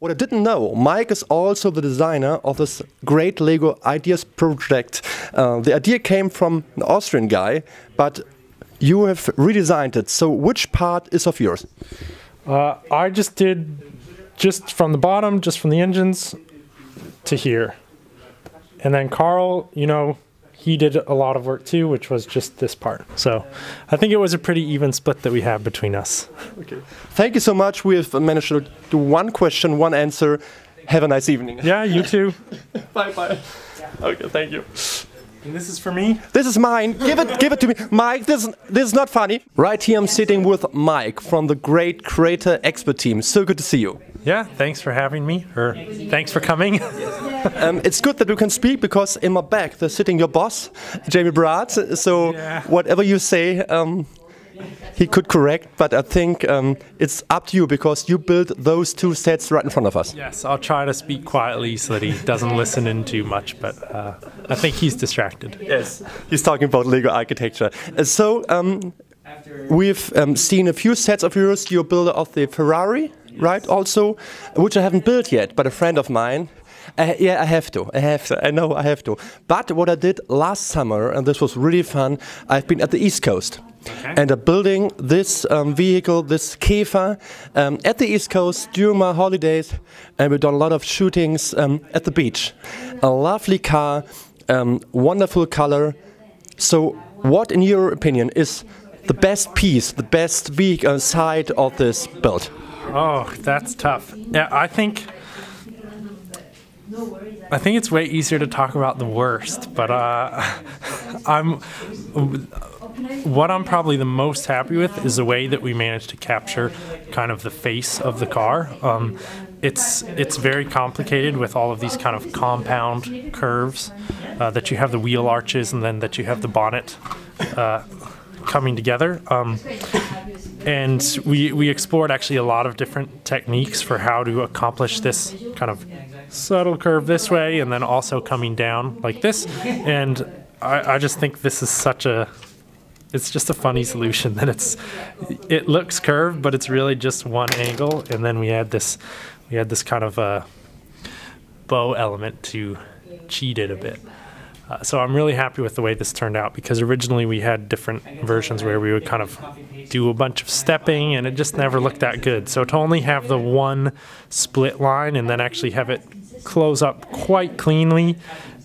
What I didn't know, Mike is also the designer of this great Lego Ideas project. The idea came from an Austrian guy, but you have redesigned it. So which part is of yours? I just did just from the bottom, just from the engines to here. And then Carl, you know, he did a lot of work too, which was just this part. So I think it was a pretty even split that we have between us. Okay. Thank you so much. We have managed to do one question, one answer. Have a nice evening. Yeah, you too. Bye-bye. Okay, thank you. And this is for me? This is mine. Give it to me. Mike, this is not funny. Right here I'm sitting with Mike from the great Creator Expert team. So good to see you. Yeah, thanks for having me, or thanks for coming. It's good that we can speak because in my back there's sitting your boss, Jamie Bratt. So yeah. Whatever you say, he could correct, but I think it's up to you because you built those two sets right in front of us. Yes, I'll try to speak quietly so that he doesn't listen in too much, but I think he's distracted. Yes, he's talking about Lego architecture. We've seen a few sets of yours. You're a builder of the Ferrari, right? Also, which I haven't built yet, but a friend of mine. Yeah, I have to. I know I have to. But what I did last summer, and this was really fun, I've been at the East Coast. Okay. And I'm building this vehicle, this Käfer, at the East Coast during my holidays. And we've done a lot of shootings at the beach. A lovely car, wonderful color. So what, in your opinion, is the best piece, the best vehicle side of this build? Oh, that's tough. Yeah, I think it's way easier to talk about the worst, but what I'm probably the most happy with is the way that we managed to capture kind of the face of the car. It's very complicated with all of these kind of compound curves that you have the wheel arches and then that you have the bonnet coming together. And we explored actually a lot of different techniques for how to accomplish this kind of subtle curve this way and then also coming down like this. And I just think this is it's just a funny solution that it looks curved, but it's really just one angle. And then we had this kind of bow element to cheat it a bit. So I'm really happy with the way this turned out because originally we had different versions where we would kind of do a bunch of stepping and it just never looked that good. So to only have the one split line and then actually have it close up quite cleanly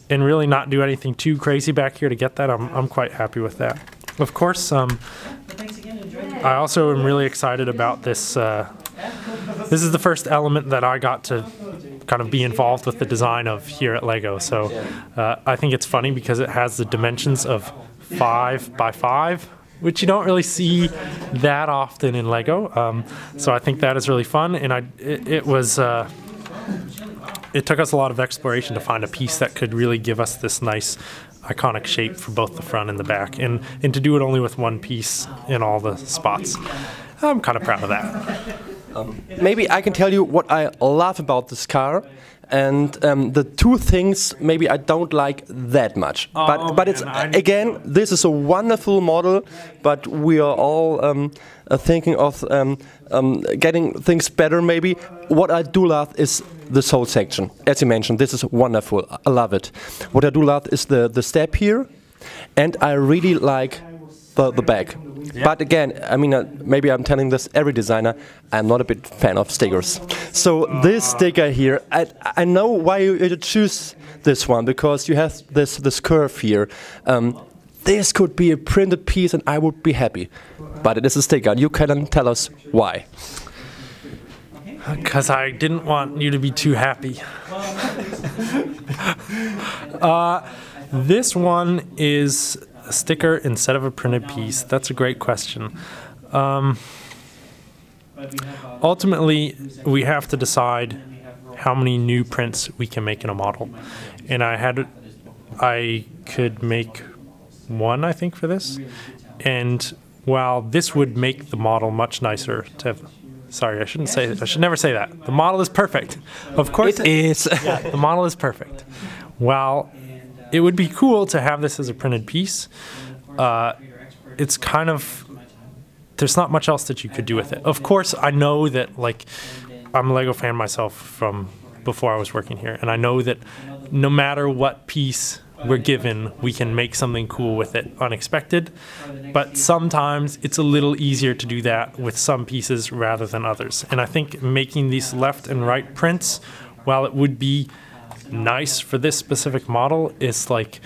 and really not do anything too crazy back here to get that, I'm quite happy with that. Of course, I also am really excited about this. This is the first element that I got to kind of be involved with the design of here at Lego. So I think it's funny because it has the dimensions of 5 by 5, which you don't really see that often in Lego. So I think that is really fun, and it took us a lot of exploration to find a piece that could really give us this nice iconic shape for both the front and the back, and to do it only with one piece in all the spots. I'm kind of proud of that. Maybe I can tell you what I love about this car, and the two things maybe I don't like that much. But it's again, this is a wonderful model, but we are all thinking of getting things better maybe. What I do love is this whole section. As you mentioned, this is wonderful. I love it. What I do love is the step here, and I really like the back. Yeah. But again, I mean, maybe I'm telling this every designer, I'm not a big fan of stickers. So this sticker here, I know why you choose this one, because you have this curve here. This could be a printed piece and I would be happy. But it is a sticker. You can tell us why. Because I didn't want you to be too happy. This one is a sticker instead of a printed piece. That's a great question. Ultimately, we have to decide how many new prints we can make in a model. And I could make one, I think, for this. And while this would make the model much nicer to have, sorry, I should never say that. The model is perfect. Of course it is. Yeah, the model is perfect. While it would be cool to have this as a printed piece, it's kind of, there's not much else that you could do with it. Of course, I know that like I'm a Lego fan myself from before I was working here, and I know that no matter what piece we're given, we can make something cool with it unexpected, but sometimes it's a little easier to do that with some pieces rather than others. And I think making these left and right prints, while it would be nice for this specific model, is like,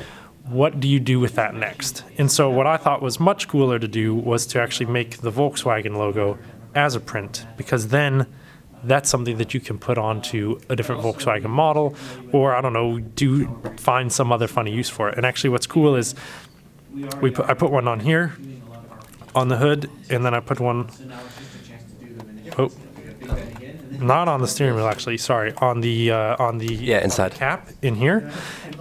what do you do with that next? And so what I thought was much cooler to do was to actually make the Volkswagen logo as a print, because then that's something that you can put onto a different Volkswagen model, or I don't know, find some other funny use for it. And actually what's cool is I put one on here on the hood, and then I put one, oh, not on the steering wheel actually, sorry, on the inside cap in here.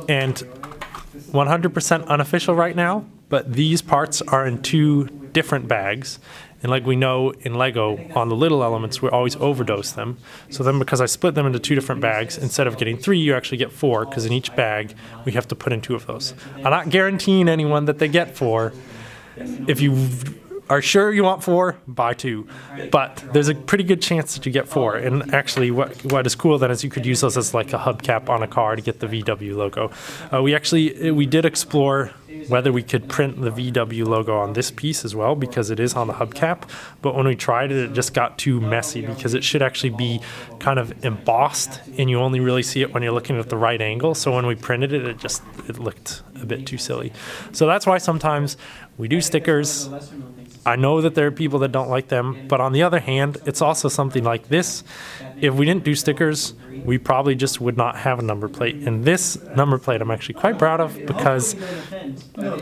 And 100% unofficial right now, but these parts are in 2 different bags. And like we know in Lego, on the little elements, we always overdose them. So then because I split them into 2 different bags, instead of getting 3, you actually get 4, because in each bag, we have to put in 2 of those. I'm not guaranteeing anyone that they get 4. If you are sure you want 4, buy 2. But there's a pretty good chance that you get 4. And actually what is cool then is you could use those as like a hubcap on a car to get the VW logo. We did explore whether we could print the VW logo on this piece as well, because it is on the hubcap. But when we tried it, it just got too messy, because it should actually be kind of embossed, and you only really see it when you're looking at the right angle. So when we printed it, it looked a bit too silly. So that's why sometimes we do stickers. I know that there are people that don't like them, but on the other hand, it's also something like this. If we didn't do stickers, we probably just would not have a number plate. And this number plate I'm actually quite proud of, because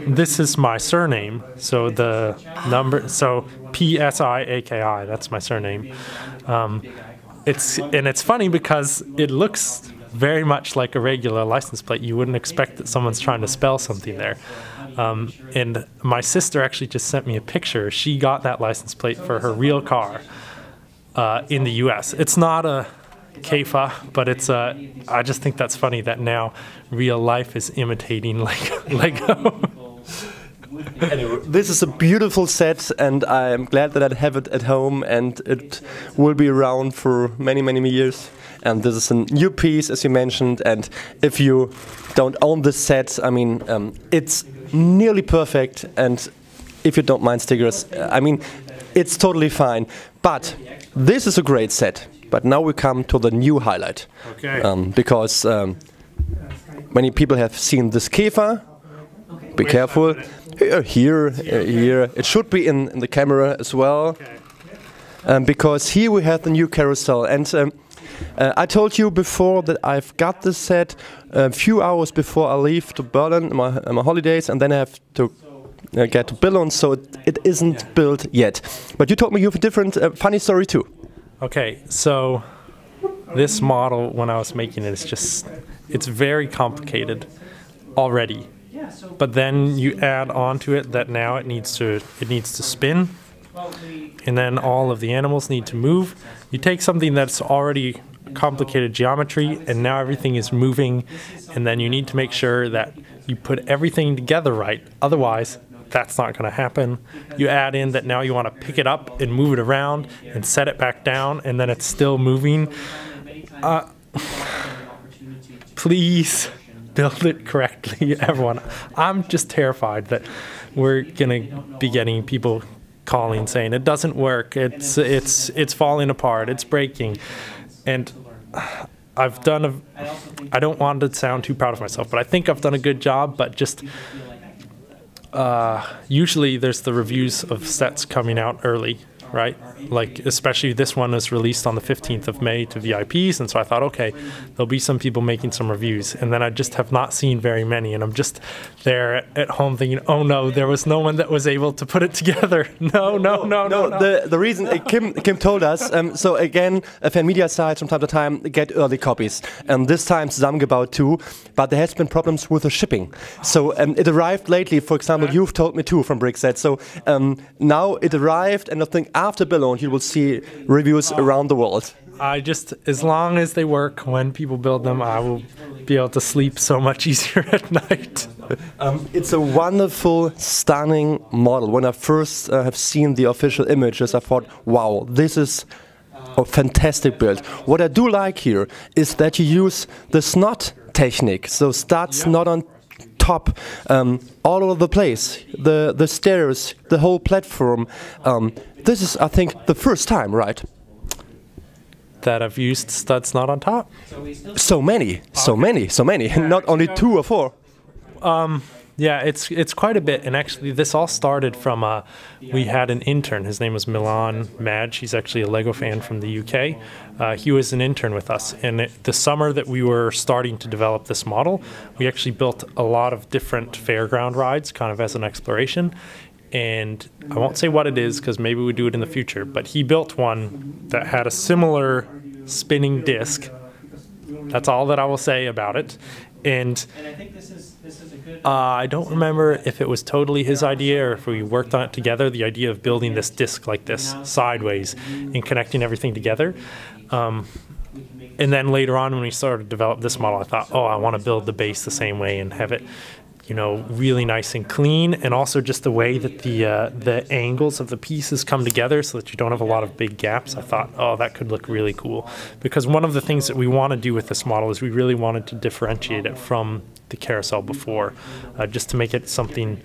this is my surname. So the number, so Psiaki, that's my surname. It's funny because it looks very much like a regular license plate. You wouldn't expect that someone's trying to spell something there. And my sister actually just sent me a picture. She got that license plate for her real car in the US. It's not a Käfer, but it's I just think that's funny that now real life is imitating Lego. Anyway, this is a beautiful set, and I'm glad that I have it at home, and it will be around for many, many years. And this is a new piece, as you mentioned, and if you don't own this set, I mean, it's nearly perfect, and if you don't mind stickers, I mean, it's totally fine. But this is a great set. But now we come to the new highlight. Okay. Because many people have seen this Käfer. Be careful. Here. It should be in the camera as well. Because here we have the new carousel. And I told you before that I've got this set a few hours before I leave to Berlin on my holidays, and then I have to get to Billund, so it isn't built yet. But you told me you have a different funny story too. Okay, so this model, when I was making it, it's very complicated already. But then you add on to it that now it needs to spin, and then all of the animals need to move. You take something that's already complicated geometry, and now everything is moving, and then you need to make sure that you put everything together right. Otherwise, that's not going to happen. You add in that now you want to pick it up and move it around and set it back down, and then it's still moving. Please build it correctly, everyone. I'm just terrified that we're going to be getting people calling saying it doesn't work, it's falling apart, it's breaking. And I don't want to sound too proud of myself, but I think I've done a good job. But just usually there's the reviews of sets coming out early, right? Like, especially this one is released on the 15th of May to VIPs, and so I thought, okay, there'll be some people making some reviews, and then I just have not seen very many, and I'm just there at home thinking, oh no, there was no one that was able to put it together. No. The reason Kim told us, so again, fan media sites from time to time get early copies, and this time Zusammengebaut too, but there has been problems with the shipping. So it arrived lately, for example, you've told me too from Brickset, so now it arrived, and I think after Billund you will see reviews around the world. As long as they work when people build them, I will be able to sleep so much easier at night. It's a wonderful, stunning model. When I first have seen the official images, I thought, wow, this is a fantastic build. What I do like here is that you use the snot technique, so studs not on top, all over the place, the stairs, the whole platform. This is, I think, the first time, right? That I've used studs not on top? So many. Yeah, not only 2 or 4. Yeah, it's quite a bit, and actually this all started from we had an intern. His name was Milan Madge. He's actually a Lego fan from the UK. He was an intern with us, and the summer that we were starting to develop this model, we actually built a lot of different fairground rides, kind of as an exploration. And I won't say what it is because maybe we do it in the future, but he built one that had a similar spinning disc. That's all that I will say about it. And I think this is a good. I don't remember if it was totally his idea or if we worked on it together, the idea of building this disc like this sideways and connecting everything together. And then later on when we started to develop this model, I thought, oh, I want to build the base the same way and have it, you know, really nice and clean, and also just the way that the angles of the pieces come together so that you don't have a lot of big gaps. I thought, oh, that could look really cool. Because one of the things that we want to do with this model is we really wanted to differentiate it from the carousel before, just to make it something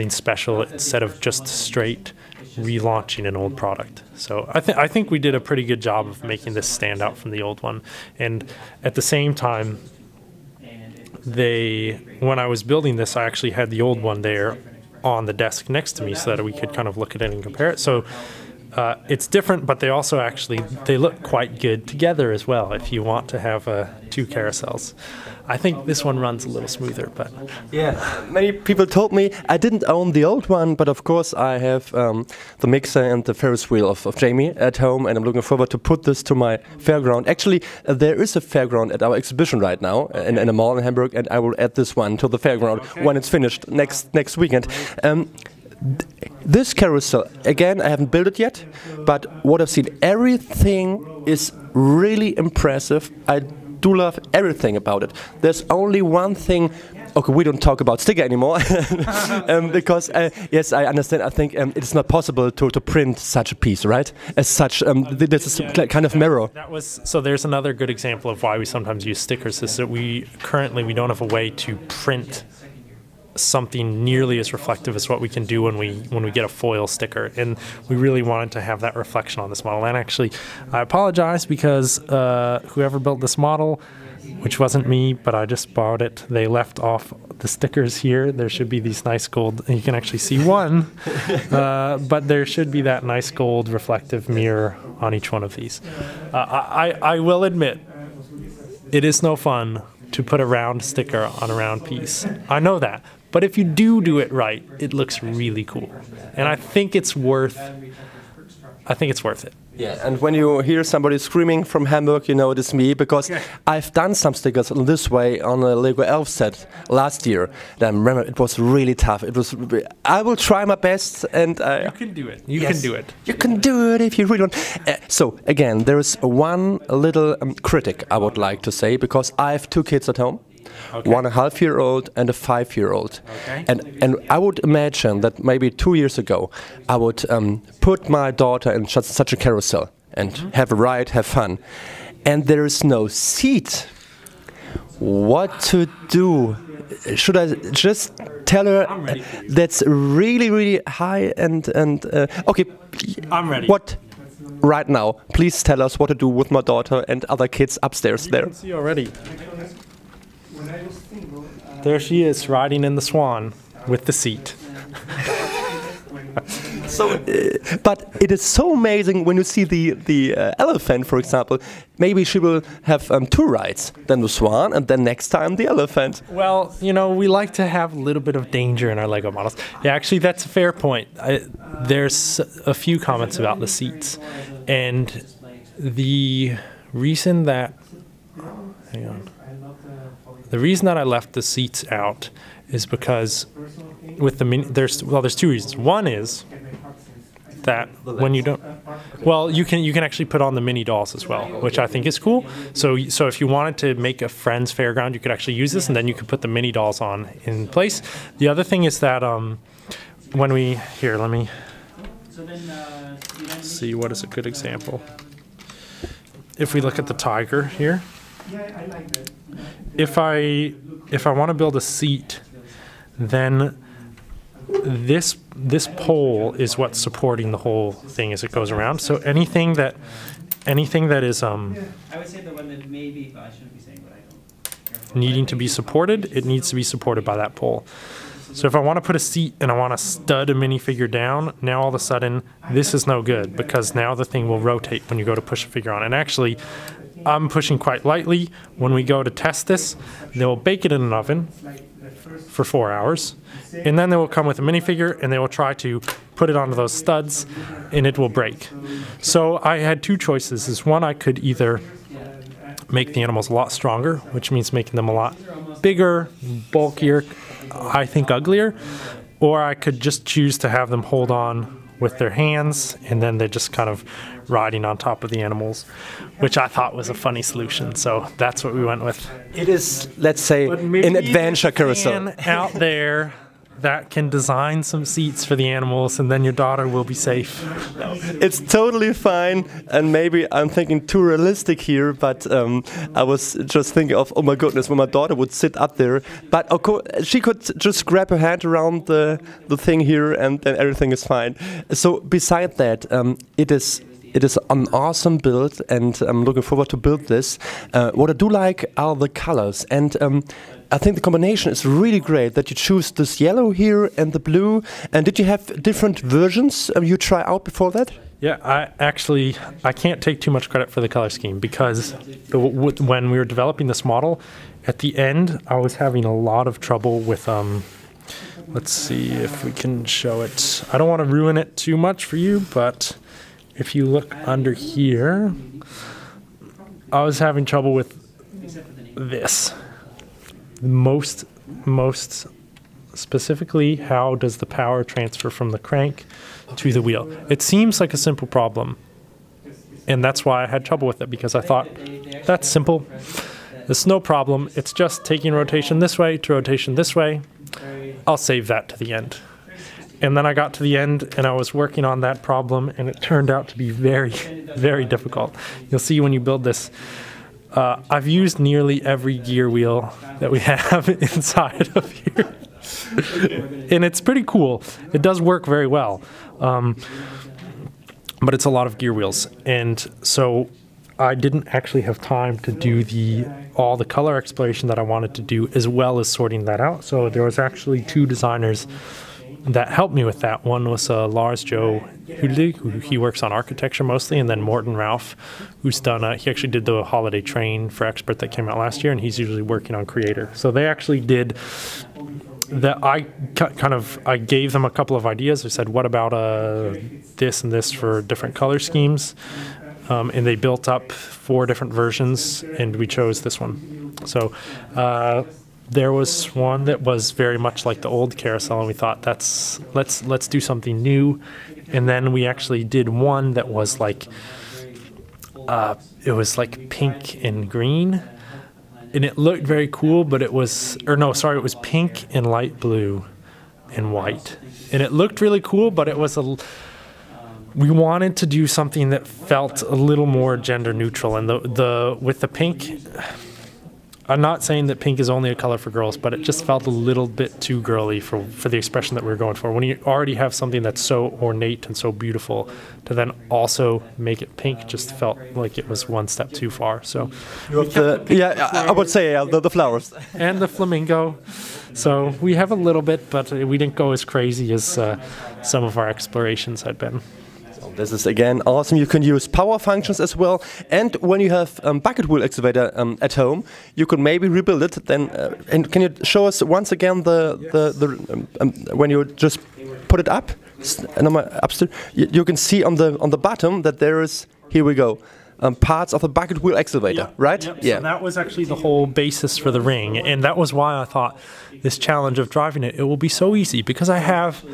special instead of just straight relaunching an old product. So I think we did a pretty good job of making this stand out from the old one. And at the same time, when I was building this, I actually had the old one there on the desk next to me so that we could kind of look at it and compare it. So it's different, but they also they look quite good together as well if you want to have 2 carousels. I think this one runs a little smoother, but yeah, many people told me I didn't own the old one, but of course I have the mixer and the Ferris wheel of Jamie at home, and I'm looking forward to put this to my fairground. Actually, there is a fairground at our exhibition right now in a mall in Hamburg, and I will add this one to the fairground when it's finished next weekend. This carousel, again, I haven't built it yet, but what I've seen, everything is really impressive. I do love everything about it. There's only one thing. Okay, we don't talk about sticker anymore because yes, I understand. I think it's not possible to print such a piece, right? As such, this is kind of mirror. So there's another good example of why we sometimes use stickers. Is that we don't have a way to print something nearly as reflective as what we can do when we get a foil sticker, and we really wanted to have that reflection on this model. And actually, I apologize because whoever built this model, which wasn't me, but I just borrowed it, they left off the stickers here. There should be these nice gold, and you can actually see one, but there should be that nice gold reflective mirror on each one of these. I will admit, it is no fun to put a round sticker on a round piece. I know that. But if you do it right, it looks really cool. And I think it's worth it. Yeah, and when you hear somebody screaming from Hamburg, you know it is me, because I've done some stickers in this way on a Lego Elf set last year. And I remember it was really tough. I will try my best, and you can do it. You can do it. You can do it if you really want. So again, there is one little critic I would like to say, because I have 2 kids at home. Okay. 1.5-year-old and a 5-year-old. Okay. And I would imagine that maybe 2 years ago I would put my daughter in such a carousel and have a ride, have fun. And there is no seat. What to do? Should I just tell her that's really, really high and okay. I'm ready. What? Right now, please tell us what to do with my daughter and other kids upstairs there. You can see already. There she is, riding in the Swan with the seat. So, but it is so amazing when you see the elephant, for example. Maybe she will have 2 rides, then the Swan, and then next time the elephant. Well, you know, we like to have a little bit of danger in our Lego models. Yeah, actually, that's a fair point. There's a few comments about the seats, and the reason that the reason that I left the seats out is because with the there's 2 reasons. One is that when you don't, well, you can actually put on the mini dolls as well, which I think is cool. So if you wanted to make a friend's fairground, you could actually use this, and then you could put the mini dolls on in place. The other thing is that let me see, what is a good example. if we look at the Tiger here, if I want to build a seat, then this pole is what's supporting the whole thing as it goes around. So anything that is I would say the one that maybe, but I shouldn't be saying what I don't. needing to be supported, it needs to be supported by that pole. So if I want to put a seat and I want to stud a minifigure down, now all of a sudden this is no good, because now the thing will rotate when you go to push a figure on. And actually, I'm pushing quite lightly. When we go to test this, they'll bake it in an oven for 4 hours, and then they will come with a minifigure and they will try to put it onto those studs and it will break. So I had two choices. Is one, I could either make the animals a lot stronger, which means making them a lot bigger, bulkier, I think uglier, or I could just choose to have them hold on with their hands and then they're just kind of riding on top of the animals, which I thought was a funny solution. So that's what we went with. It is, let's say, an adventure carousel out there that can design some seats for the animals, and then your daughter will be safe. It's totally fine, and maybe I'm thinking too realistic here, but I was just thinking of, oh my goodness, when my daughter would sit up there, but of course she could just grab her hand around the thing here and then everything is fine. So beside that, it is an awesome build, and I'm looking forward to build this. What I do like are the colors, and I think the combination is really great that you choose this yellow here and the blue. And did you have different versions you try out before that? Yeah, I can't take too much credit for the color scheme, because when we were developing this model, at the end I was having a lot of trouble with let's see if we can show it. I don't want to ruin it too much for you, but if you look under here, I was having trouble with this. Most specifically, how does the power transfer from the crank to the wheel? It seems like a simple problem, and that's why I had trouble with it, because I thought, that's simple. It's no problem. It's just taking rotation this way to rotation this way. I'll save that to the end. And then I got to the end and I was working on that problem, and it turned out to be very, very difficult. You'll see when you build this. I've used nearly every gear wheel that we have inside of here. And it's pretty cool. It does work very well. But it's a lot of gear wheels. And so I didn't actually have time to do all the color exploration that I wanted to do, as well as sorting that out. So there was actually two designers that helped me with that. One was Lars Joe Hudlig, who he works on architecture mostly, and then Morten Ralph, who's done, he actually did the Holiday Train for Expert that came out last year, and he's usually working on Creator. So they actually did that. I gave them a couple of ideas. I said, what about this and this for different color schemes? And they built up 4 different versions, and we chose this one. So there was one that was very much like the old carousel, and we thought, let's do something new. And then we actually did one that was like it was like pink and green, and it looked very cool, but it was it was pink and light blue and white, and it looked really cool, but it was we wanted to do something that felt a little more gender neutral, and with the pink, I'm not saying that pink is only a color for girls, but it just felt a little bit too girly for the expression that we were going for. When you already have something that's so ornate and so beautiful, to then also make it pink just felt like it was one step too far. So I would say the flowers. And the flamingo. So we have a little bit, but we didn't go as crazy as some of our explorations had been. This is again awesome. You can use power functions as well, and when you have bucket wheel excavator at home, you could maybe rebuild it. Then, and can you show us once again when you just put it up? You can see on the bottom that there is. Here we go. Parts of the bucket wheel excavator, right? Yep. Yeah. So that was actually the whole basis for the ring, and that was why I thought this challenge of driving it will be so easy, because I have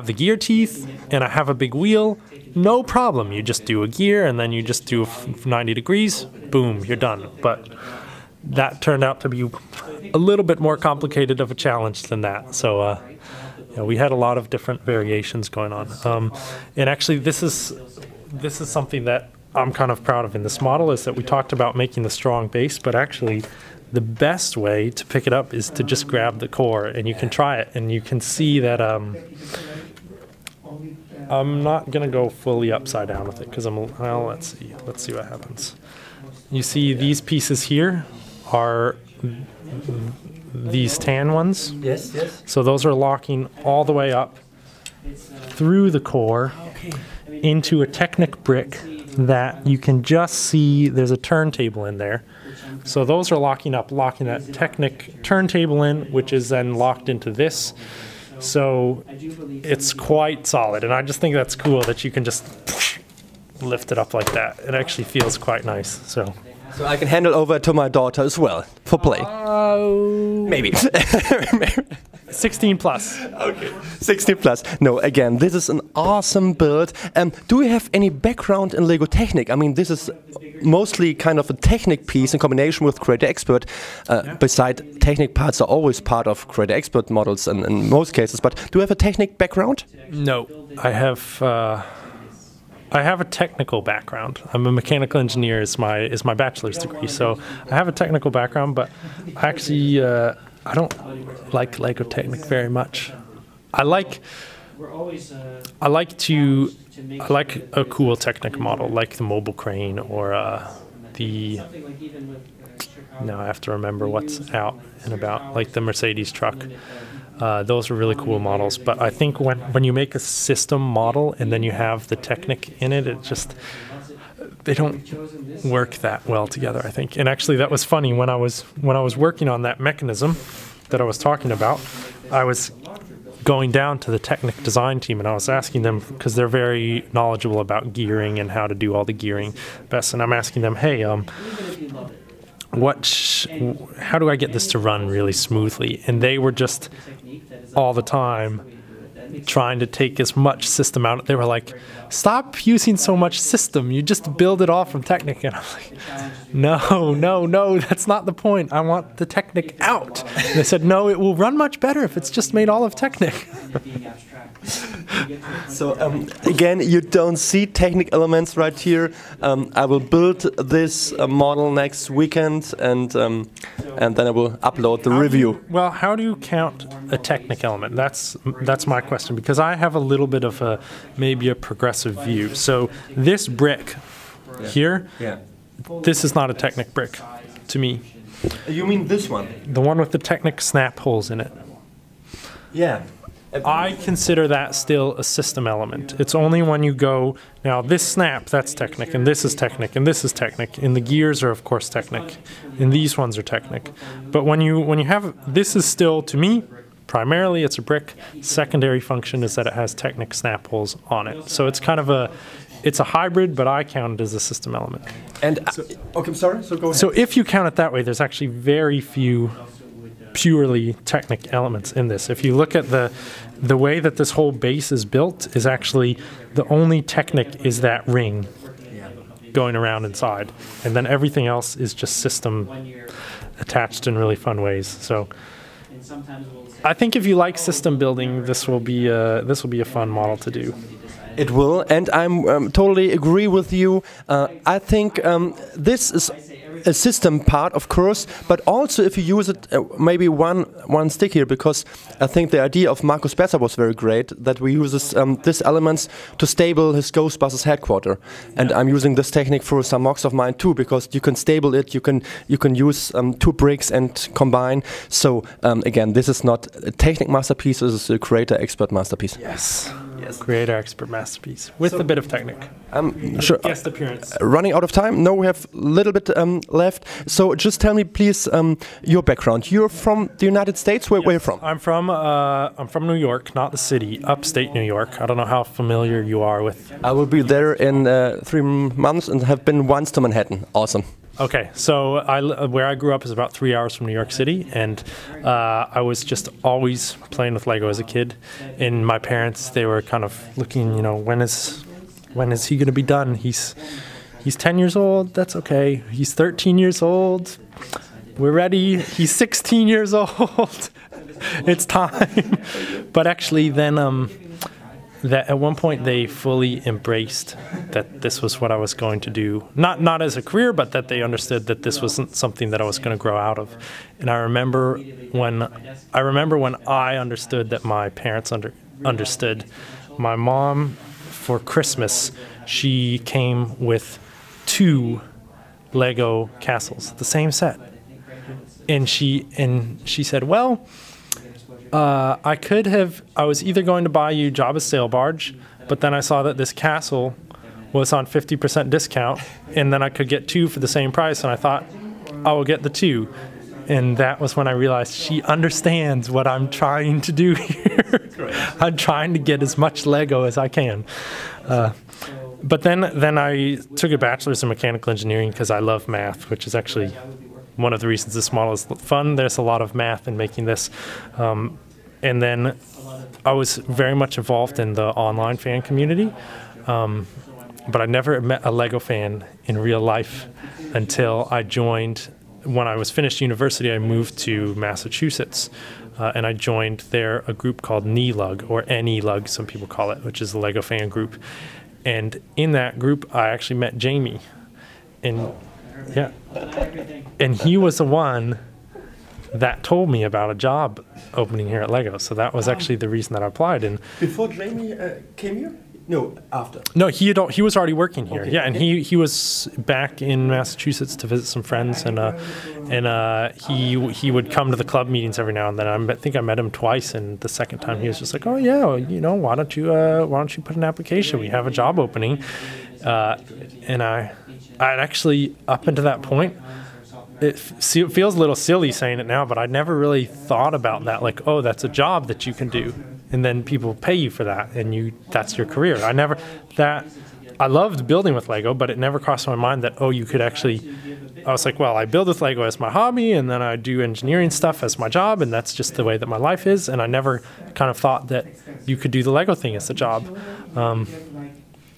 the gear teeth and I have a big wheel. No problem. You just do a gear and then you just do 90 degrees. Boom, you're done. But that turned out to be a little bit more complicated of a challenge than that. So we had a lot of different variations going on. And actually, this is something that I'm kind of proud of in this model is that we talked about making the strong base, but actually the best way to pick it up is to just grab the core, and you can try it, and you can see that I'm not going to go fully upside down with it because well, let's see what happens. You see these pieces here are these tan ones. Yes, yes. So those are locking all the way up through the core into a Technic brick that you can just see there's a turntable in there. So those are locking that Technic turntable in, which is then locked into this. So it's quite solid, and I just think that's cool that you can just lift it up like that. It actually feels quite nice. So I can hand it over to my daughter as well for play. Maybe. 16 plus. Okay. 16 plus. No, again, this is an awesome build. Do you have any background in Lego Technic? I mean, this is mostly kind of a Technic piece in combination with Creator Expert. Beside Technic parts are always part of Creator Expert models in most cases. But do you have a Technic background? No, I have a technical background. I'm a mechanical engineer is my bachelor's degree, so I have a technical background, but actually I don't like Lego Technic very much. I like a cool Technic model, like the mobile crane or now I have to remember what's out and about, like the Mercedes truck. Those are really cool models, but I think when you make a system model and then you have the Technic in it, they don't work that well together, I think. And actually that was funny, when I was working on that mechanism that I was talking about, I was going down to the Technic design team and I was asking them, because they're very knowledgeable about gearing and how to do all the gearing best, and I'm asking them, hey, how do I get this to run really smoothly? And they were just all the time trying to take as much system out. They were like, stop using so much system. You just build it all from Technic. And I'm like, no, that's not the point. I want the Technic out. And they said, no, it will run much better if it's just made all of Technic. So again, you don't see Technic elements right here. I will build this model next weekend, and then I will upload the review. How do you count a Technic element? That's my question, because I have a little bit of maybe a progressive view. So this brick here, this is not a Technic brick to me. You mean this one? The one with the Technic snap holes in it. Yeah. I consider that still a system element. It's only when you go, now this snap, that's Technic, and this is Technic, and this is Technic, and the gears are of course Technic, and these ones are Technic. But when you have, this is still, to me, primarily it's a brick. Secondary function is that it has Technic snap holes on it. So it's kind of it's a hybrid, but I count it as a system element. And okay, I'm sorry, so go ahead. So if you count it that way, there's actually very few purely Technic elements in this. If you look at the way that this whole base is built, is actually the only Technic is that ring going around inside, and then everything else is just system attached in really fun ways. So I think if you like system building, this will be a fun model to do. It will, and I'm totally agree with you. I think this is a system part, of course, but also if you use it, maybe one stick here, because I think the idea of Markus Besser was very great, that we use this elements to stable his Ghostbusters headquarter, and I'm using this technique for some mocks of mine too, because you can stable it, you can use two bricks and combine. So again, this is not a Technic masterpiece; this is a Creator Expert masterpiece. Yes. Creator Expert masterpiece with a bit of Technic. Sure. Guest appearance. Running out of time. No, we have a little bit left. So just tell me, please, your background. You're from the United States. Where are you from? I'm from New York, not the city, upstate New York. I don't know how familiar you are with. I will be there in 3 months and have been once to Manhattan. Awesome. Okay, so where I grew up is about 3 hours from New York City, and I was just always playing with Lego as a kid. And my parents, they were kind of looking, when is he going to be done? He's 10 years old. That's okay. He's 13 years old. We're ready. He's 16 years old. It's time. But actually, then that at one point they fully embraced that this was what I was going to do. Not as a career, but that they understood that this wasn't something that I was going to grow out of. And I remember when I understood that my parents understood. My mom, for Christmas, she came with 2 Lego castles, the same set. And she said, well, I was either going to buy you Jabba's sail barge, but then I saw that this castle was on 50% discount, and then I could get 2 for the same price, and I thought, I will get the 2. And that was when I realized she understands what I'm trying to do here. I'm trying to get as much Lego as I can. But then I took a bachelor's in mechanical engineering because I love math, which is actually one of the reasons this model is fun. There's a lot of math in making this. And then I was very much involved in the online fan community. But I never met a Lego fan in real life until I joined. When I was finished university, I moved to Massachusetts, and I joined there a group called NELUG, or NELUG, some people call it, which is the Lego fan group. And in that group, I actually met Jamie, and yeah, and he was the one that told me about a job opening here at Lego. So that was actually the reason that I applied. And before Jamie came here? No, after. No, he was already working here. Okay. Yeah, and he was back in Massachusetts to visit some friends, and he would come to the club meetings every now and then. I think I met him twice, and the second time he was just like, "Oh yeah, why don't you put an application? We have a job opening." And I'd actually, up until that point, it feels a little silly saying it now, but I never really thought about that. Like, oh, that's a job that you can do. And then people pay you for that, and that's your career. I loved building with Lego, but it never crossed my mind that, oh, you could actually, I was like, well, I build with Lego as my hobby, and then I do engineering stuff as my job, and that's just the way that my life is. And I never kind of thought that you could do the Lego thing as a job.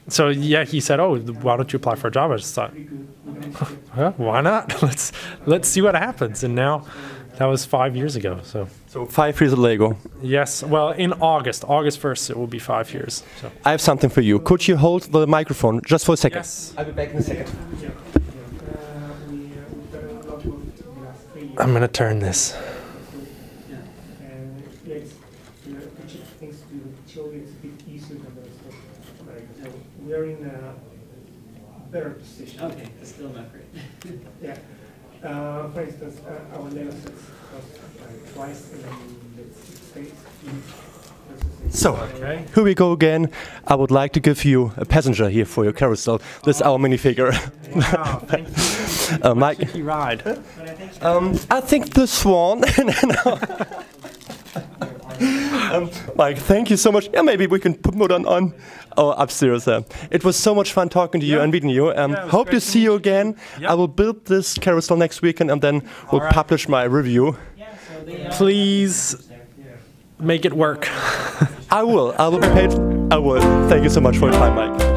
So yeah, he said, oh, why don't you apply for a job? I just thought, well, why not? Let's see what happens. And now, that was 5 years ago. So 5 years of Lego. Yes. Well, in August 1st, it will be 5 years. So. I have something for you. Could you hold the microphone just for a second? Yes. I'll be back in a second. I'm going to turn this. We're in a better position. Okay, it's still not great. Yeah. For instance, our Lego sets cost twice in the States. So, here we go again. I would like to give you a passenger here for your carousel. This is our minifigure. Wow, thank you. Mike, What should he ride? I think the Swan. Mike, thank you so much. Yeah, maybe we can put on upstairs. It was so much fun talking to you and meeting you. Hope to see you again. Yep. I will build this carousel next weekend, and then we'll publish my review. Please make it work. I will. I will. Thank you so much for your time, Mike.